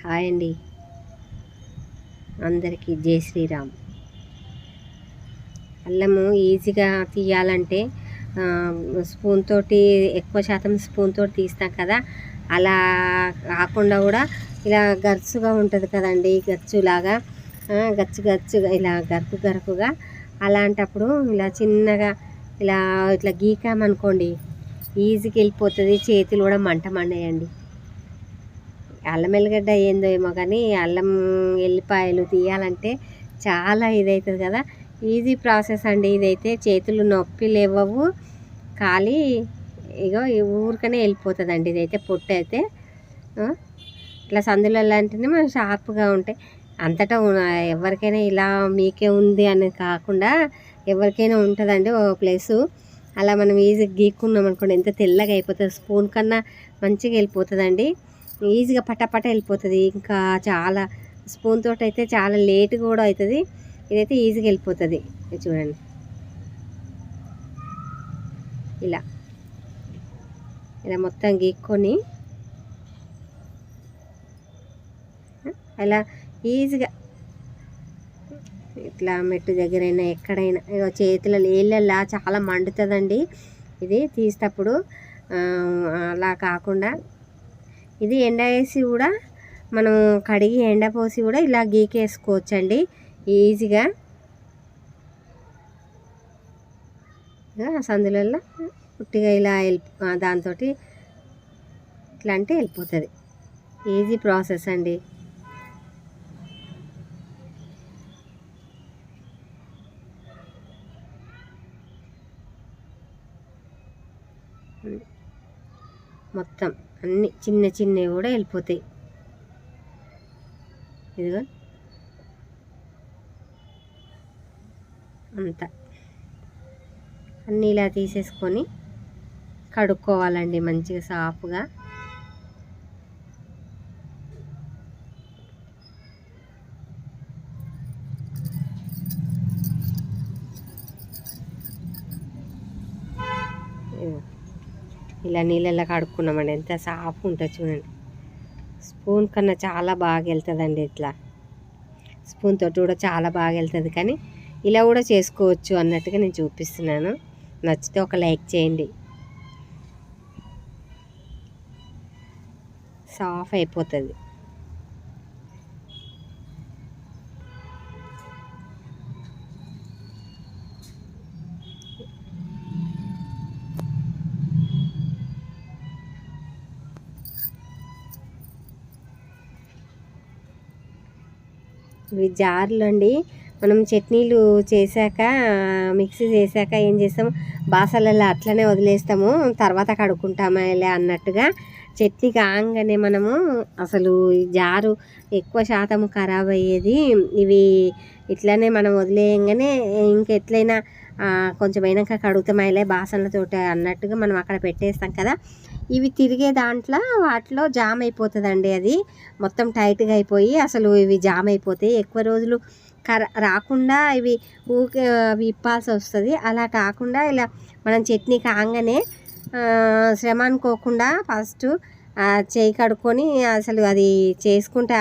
Hi అండి, అందరికీ జై శ్రీరామ్. అల్లము ఈజీగా తీయాలంటే స్పూన్ తోటి ఎక్కువ శాతం స్పూన్ తోటి తీస్తాం కదా, అలా కాకుండా కూడా ఇలా గరుచుగా ఉంటుంది కదండి, గచ్చులాగా గచ్చుగా ఇలా గరుకుగా అలాంటప్పుడు ఇలా చిన్నగా ఇట్లా గీకామనుకోండి ఈజీగా వెళ్ళిపోతుంది. చేతులు కూడా మండేయండి. అల్లం ఎల్లిగడ్డ ఏందో ఏమో కానీ అల్లం ఎల్లిపాయలు తీయాలంటే చాలా ఇదవుతుంది కదా, ఈజీ ప్రాసెస్ అండి ఇదైతే. చేతులు నొప్పి లేవవు, ఖాళీ ఇగో ఊరికనే వెళ్ళిపోతుందండి ఇదైతే. పొట్టు అయితే ఇట్లా సందులలో లాంటివి మనం షార్ప్గా ఉంటాయి. అంతటా ఎవరికైనా ఇలా మీకే ఉంది అని కాకుండా ఎవరికైనా ఉంటుందండి ఓ ప్లేసు. అలా మనం ఈజీగా గీక్కున్నాం అనుకోండి ఎంత తెల్లగా అయిపోతుంది, స్పూన్ కన్నా మంచిగా వెళ్ళిపోతుందండి. ఈజీగా పటాపట వెళ్ళిపోతుంది. ఇంకా చాలా స్పూన్ తోటి అయితే చాలా లేట్ కూడా అవుతుంది, ఇదైతే ఈజీగా వెళ్ళిపోతుంది. చూడండి ఇలా మొత్తం గీక్కొని అలా ఈజీగా ఇట్లా మెట్టు దగ్గరైనా ఎక్కడైనా చేతులలో ఏళ్ళల్లా చాలా మండుతుందండి ఇది తీసేటప్పుడు. అలా కాకుండా ఇది ఎండ వేసి కూడా మనం కడిగి ఎండపోసి కూడా ఇలా గీకేసుకోవచ్చండి ఈజీగా. సందులలో పుట్టిగా ఇలా దాంతో ఇట్లా అంటే వెళ్ళిపోతుంది. ఈజీ ప్రాసెస్ అండి. మొత్తం అన్నీ చిన్నవి కూడా వెళ్ళిపోతాయి. ఇదిగో అంతా అన్నీ ఇలా తీసేసుకొని కడుక్కోవాలండి మంచిగా సాఫ్గా. ఇలా నీళ్ళల్లో కడుక్కున్నామండి ఎంత సాఫ్గా ఉంటుంది చూడండి. స్పూన్ కన్నా చాలా బాగా వెళ్తుందండి. ఇట్లా స్పూన్ తోటి కూడా చాలా బాగా వెళ్తుంది, కానీ ఇలా కూడా చేసుకోవచ్చు అన్నట్టుగా నేను చూపిస్తున్నాను. నచ్చితే ఒక లైక్ చేయండి. సాఫ్ అయిపోతుంది. ఇవి జార్లు అండి. మనం చట్నీలు చేశాక మిక్సీ చేశాక ఏం చేస్తాము, బాసలలో అట్లనే వదిలేస్తాము, తర్వాత కడుక్కుంటామా ఇలా అన్నట్టుగా. చట్నీ కాగానే మనము అసలు ఈ జారు ఎక్కువ శాతం ఖరాబ్ అయ్యేది. ఇవి ఇట్లనే మనం వదిలేయంగానే ఇంకెట్లయినా కొంచెం అయినాక కడుగుతామాయిలే బాసనలతోటి అన్నట్టుగా మనం అక్కడ పెట్టేస్తాం కదా. ఇవి తిరిగే దాంట్లో వాటిలో జామ్ అయిపోతుందండి, అది మొత్తం టైట్గా అయిపోయి అసలు ఇవి జామ్ అయిపోతాయి. ఎక్కువ రోజులు రాకుండా ఇవి ఊకే విప్పాల్సి వస్తుంది. అలా కాకుండా ఇలా మనం చట్నీ కాగానే శ్రమ అనుకోకుండా ఫస్ట్ చేయి కడుక్కొని అసలు అది చేసుకుంటే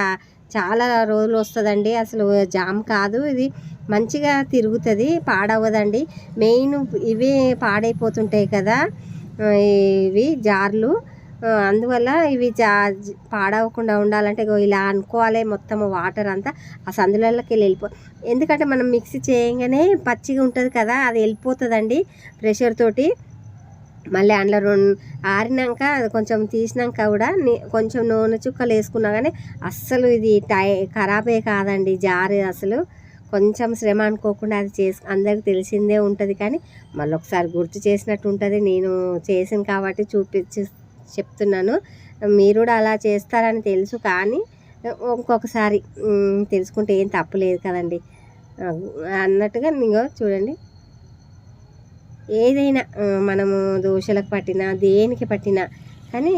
చాలా రోజులు వస్తుందండి. అసలు జామ్ కాదు, ఇది మంచిగా తిరుగుతుంది, పాడవదండి. మెయిన్ ఇవే పాడైపోతుంటాయి కదా ఇవి జార్లు, అందువల్ల ఇవి పాడవకుండా ఉండాలంటే ఇలా అనుకోవాలి. మొత్తం వాటర్ అంతా ఆ సందులకి ఎందుకంటే మనం మిక్సీ చేయగానే పచ్చిగా ఉంటుంది కదా, అది వెళ్ళిపోతుందండి ప్రెషర్ తోటి. మళ్ళీ అందులో ఆరినాక కొంచెం తీసినాక కూడా కొంచెం నూనె చుక్కలు వేసుకున్నా కానీ అస్సలు ఇది ఖరాబే కాదండి జారు. అసలు కొంచెం శ్రమ అనుకోకుండా అది అందరికి తెలిసిందే ఉంటుంది, కానీ మళ్ళీ ఒకసారి గుర్తు చేసినట్టు ఉంటుంది. నేను చేసాను కాబట్టి చెప్తున్నాను. మీరు కూడా అలా చేస్తారని తెలుసు, కానీ ఇంకొకసారి తెలుసుకుంటే ఏం తప్పులేదు కదండి అన్నట్టుగా. నీగో చూడండి, ఏదైనా మనము దోశలకు పట్టినా దేనికి పట్టినా కానీ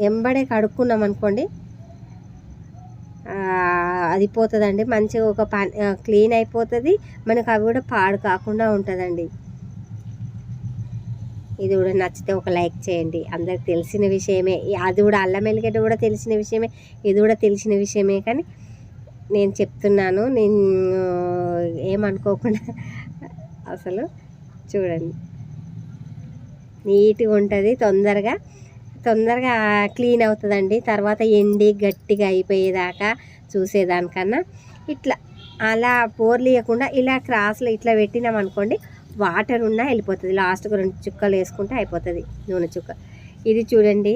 ఎంబడే కడుక్కున్నాం అనుకోండి అది పోతుందండి. మంచిగా ఒక క్లీన్ అయిపోతుంది, మనకు అవి కూడా పాడు కాకుండా ఉంటుందండి. ఇది కూడా నచ్చితే ఒక లైక్ చేయండి. అందరికి తెలిసిన విషయమే, అది కూడా అల్లం ఎల్లిగడ్డ కూడా తెలిసిన విషయమే, ఇది కూడా తెలిసిన విషయమే, కానీ నేను చెప్తున్నాను. నేను ఏమనుకోకుండా అసలు చూడండి, నీట్గా ఉంటుంది, తొందరగా క్లీన్ అవుతుందండి. తర్వాత ఎండి గట్టిగా అయిపోయేదాకా చూసేదానికన్నా ఇట్లా అలా పోర్లియకుండా ఇలా క్రాస్లో ఇట్లా పెట్టినామనుకోండి, వాటర్ ఉన్నా వెళ్ళిపోతుంది. లాస్ట్కు 2 చుక్కలు వేసుకుంటే అయిపోతుంది, నూనె చుక్క. ఇది చూడండి,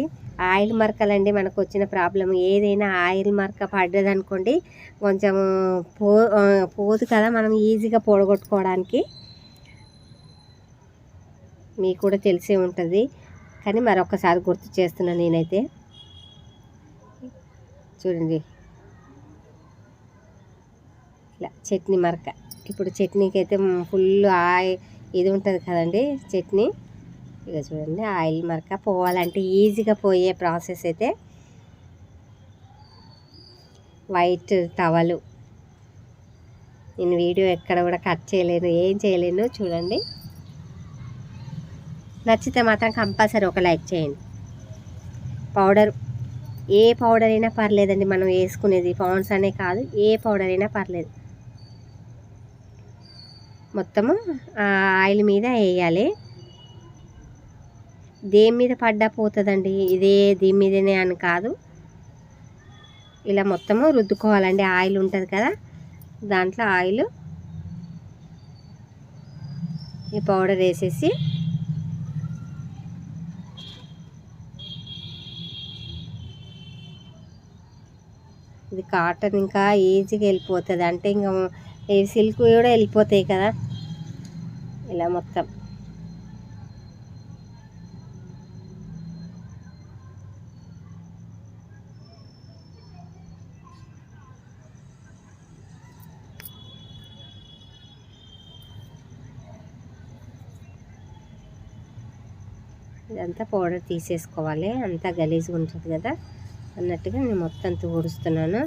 ఆయిల్ మరకలండి మనకు వచ్చిన ప్రాబ్లం. ఏదైనా ఆయిల్ మరక పడ్డదనుకోండి కొంచెం పోదు కదా, మనం ఈజీగా పొడగొట్టుకోవడానికి. మీకు కూడా తెలిసే ఉంటుంది, కానీ మరొకసారి గుర్తు చేస్తున్నాను నేనైతే. చూడండి, ఇలా చట్నీ మరక. ఇప్పుడు చట్నీకి అయితే ఫుల్ ఇది ఉంటుంది కదండి చట్నీ. ఇక చూడండి, ఆయిల్ మరక పోవాలంటే ఈజీగా పోయే ప్రాసెస్ అయితే వైట్ టవలు. నేను వీడియో ఎక్కడ కూడా కట్ చేయలేను, ఏం చేయలేను. చూడండి, నచ్చితే మాత్రం కంపల్సరీ ఒక లైక్ చేయండి. పౌడర్, ఏ పౌడర్ అయినా పర్లేదండి, మనం వేసుకునేది పౌండ్స్ అనే కాదు, ఏ పౌడర్ అయినా పర్లేదు. మొత్తము ఆయిల్ మీద వేయాలి. దేని మీద పడ్డా పోతుందండి, దీని మీదనే అని కాదు, ఇలా మొత్తము రుద్దుకోవాలండి. ఆయిల్ ఉంటుంది కదా, దాంట్లో ఆయిల్ ఈ పౌడర్ వేసేసి ఇది కాటన్ ఇంకా ఈజీగా వెళ్ళిపోతుంది. అంటే ఇంకా సిల్క్ కూడా వెళ్ళిపోతాయి కదా, ఇలా మొత్తం. ఇదంతా పౌడర్ తీసేసుకోవాలి, అంతా గలీజ్గా ఉంటుంది కదా అన్నట్టుగా నేను మొత్తం తుడుస్తున్నాను.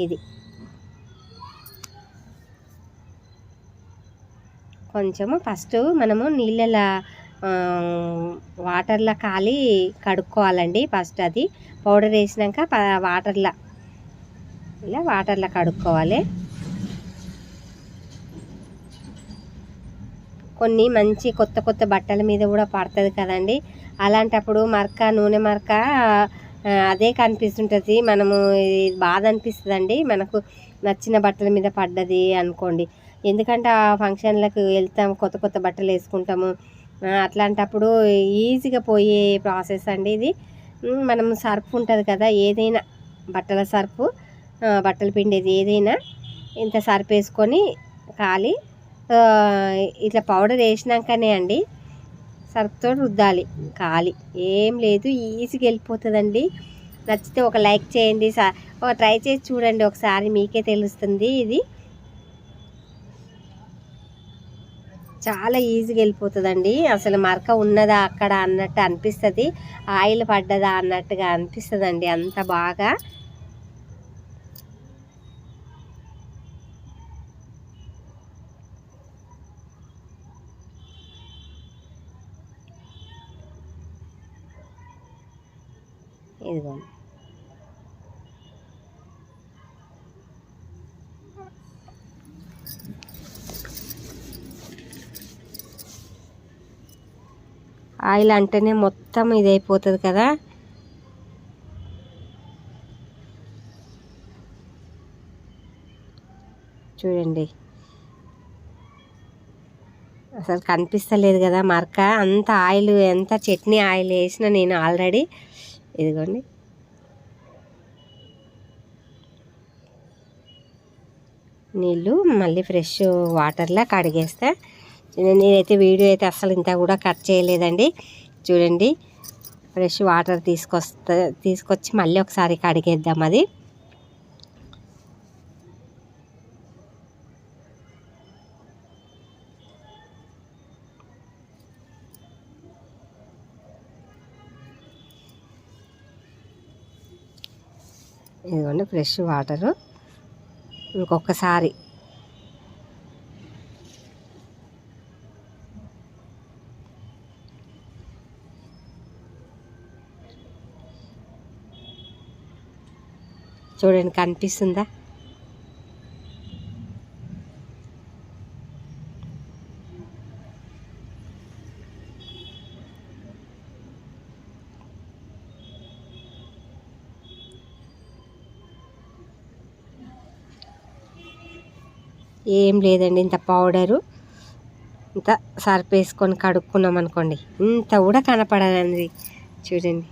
ఇది కొంచెము ఫస్ట్ మనము నీళ్ళలో వాటర్లో కాలి కడుక్కోవాలండి. ఫస్ట్ అది పౌడర్ వేసినాక వాటర్లో కడుక్కోవాలి. కొన్ని మంచి కొత్త బట్టల మీద కూడా పడుతుంది కదండి, అలాంటప్పుడు నూనె మరక అదే కనిపిస్తుంటుంది. మనము బాధ అనిపిస్తుందండి మనకు నచ్చిన బట్టల మీద పడ్డది అనుకోండి. ఎందుకంటే ఆ ఫంక్షన్లకు వెళ్తాం, కొత్త బట్టలు వేసుకుంటాము. అట్లాంటప్పుడు ఈజీగా పోయే ప్రాసెస్ అండి ఇది. మనం సర్ఫ్ ఉంటుంది కదా, ఏదైనా బట్టల సర్ఫ్, బట్టలు పిండేది ఏదైనా ఇంత సర్ఫ్ వేసుకొని కాలి ఇట్లా పౌడర్ వేసినాకనే అండి సర్ఫ్తో రుద్దాలి. కాలి ఏం లేదు, ఈజీగా వెళ్ళిపోతుందండి. నచ్చితే ఒక లైక్ చేయండి, ట్రై చేసి చూడండి ఒకసారి, మీకే తెలుస్తుంది. ఇది చాలా ఈజీగా వెళ్ళిపోతుందండి. అసలు మరక ఉన్నదా అక్కడ అన్నట్టు అనిపిస్తుంది, ఆయిల్ పడ్డదా అన్నట్టుగా అనిపిస్తుందండి, అంత బాగా. ఇదిగోండి, ఆయిల్ అంటేనే మొత్తం ఇది అయిపోతుంది కదా. చూడండి, అసలు కనిపిస్తలేదు కదా మరక, అంత ఆయిల్, ఎంత చట్నీ ఆయిల్ వేసిన నేను ఆల్రెడీ. ఇదిగోండి, నీళ్ళు మళ్ళీ ఫ్రెష్ వాటర్లో కడిగేస్తా. నేనైతే వీడియో అయితే అసలు ఇంత కూడా కట్ చేయలేదండి. చూడండి, ఫ్రెష్ వాటర్ తీసుకొచ్చి మళ్ళీ ఒకసారి కడిగేద్దాం. అది ఇదిగోండి ఫ్రెష్ వాటరు. ఇంకొకసారి చూడండి కనిపిస్తుందా? ఏం లేదండి, ఇంత పౌడరు ఇంత సర్ఫ్ వేసుకొని కడుక్కున్నాం అనుకోండి, ఇంత కూడా కనపడదండి. చూడండి.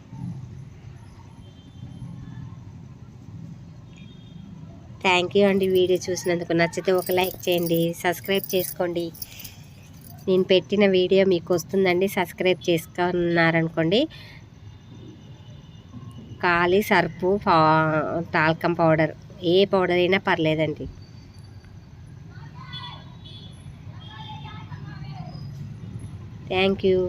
థ్యాంక్ యూ అండి. వీడియో చూసినందుకు. నచ్చితే ఒక లైక్ చేయండి, సబ్స్క్రైబ్ చేసుకోండి. నేను పెట్టిన వీడియో మీకు వస్తుందండి. సబ్స్క్రైబ్ చేసుకున్నారనుకోండి, ఖాళీ సర్ఫు, టాల్కమ్ పౌడర్, ఏ పౌడర్ అయినా పర్లేదండి. Thank you.